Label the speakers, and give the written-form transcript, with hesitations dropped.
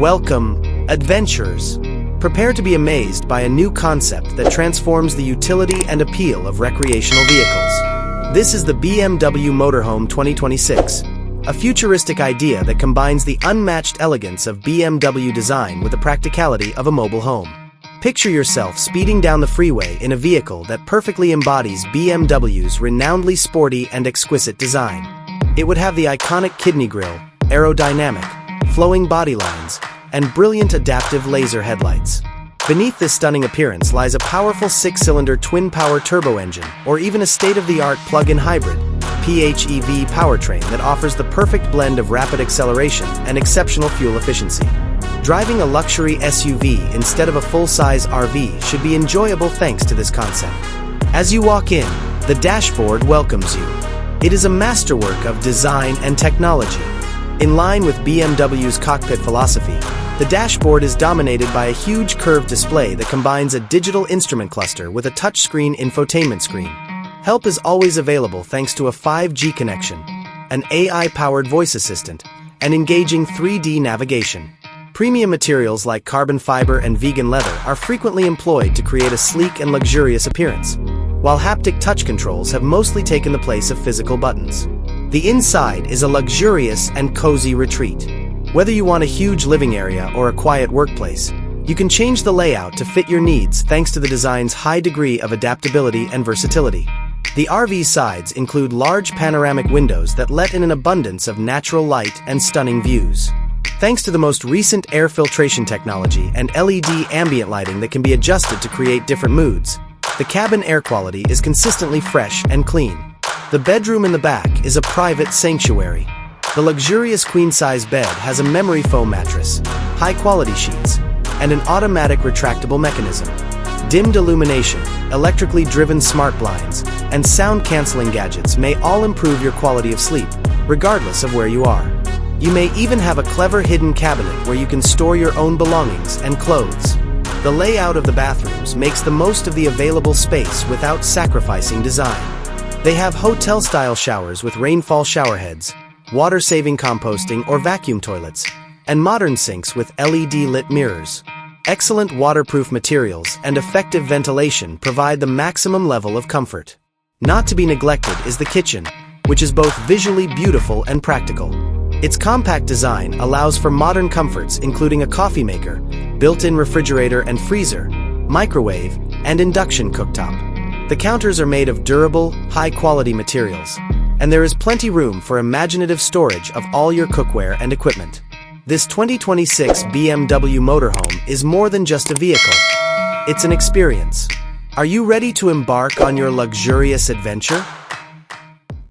Speaker 1: Welcome, adventurers. Prepare to be amazed by a new concept that transforms the utility and appeal of recreational vehicles. This is the BMW Motorhome 2026, a futuristic idea that combines the unmatched elegance of BMW design with the practicality of a mobile home. Picture yourself speeding down the freeway in a vehicle that perfectly embodies BMW's renownedly sporty and exquisite design. It would have the iconic kidney grille, aerodynamic, flowing body lines, and brilliant adaptive laser headlights. Beneath this stunning appearance lies a powerful 6-cylinder TwinPower Turbo engine, or even a state-of-the-art plug-in hybrid PHEV powertrain that offers the perfect blend of rapid acceleration and exceptional fuel efficiency. Driving a luxury SUV instead of a full-size RV should be enjoyable thanks to this concept. As you walk in, the dashboard welcomes you. It is a masterwork of design and technology. In line with BMW's cockpit philosophy, the dashboard is dominated by a huge curved display that combines a digital instrument cluster with a touchscreen infotainment screen. Help is always available thanks to a 5G connection, an AI-powered voice assistant, and engaging 3D navigation. Premium materials like carbon fiber and vegan leather are frequently employed to create a sleek and luxurious appearance, while haptic touch controls have mostly taken the place of physical buttons. The inside is a luxurious and cozy retreat. Whether you want a huge living area or a quiet workplace, you can change the layout to fit your needs thanks to the design's high degree of adaptability and versatility. The RV sides include large panoramic windows that let in an abundance of natural light and stunning views. Thanks to the most recent air filtration technology and LED ambient lighting that can be adjusted to create different moods, the cabin air quality is consistently fresh and clean. The bedroom in the back is a private sanctuary. The luxurious queen-size bed has a memory foam mattress, high-quality sheets, and an automatic retractable mechanism. Dimmed illumination, electrically driven smart blinds, and sound-canceling gadgets may all improve your quality of sleep, regardless of where you are. You may even have a clever hidden cabinet where you can store your own belongings and clothes. The layout of the bathrooms makes the most of the available space without sacrificing design. They have hotel-style showers with rainfall showerheads, water-saving composting or vacuum toilets, and modern sinks with LED-lit mirrors. Excellent waterproof materials and effective ventilation provide the maximum level of comfort. Not to be neglected is the kitchen, which is both visually beautiful and practical. Its compact design allows for modern comforts including a coffee maker, built-in refrigerator and freezer, microwave, and induction cooktop. The counters are made of durable, high-quality materials, and there is plenty room for imaginative storage of all your cookware and equipment. This 2026 BMW Motorhome is more than just a vehicle. It's an experience. Are you ready to embark on your luxurious adventure?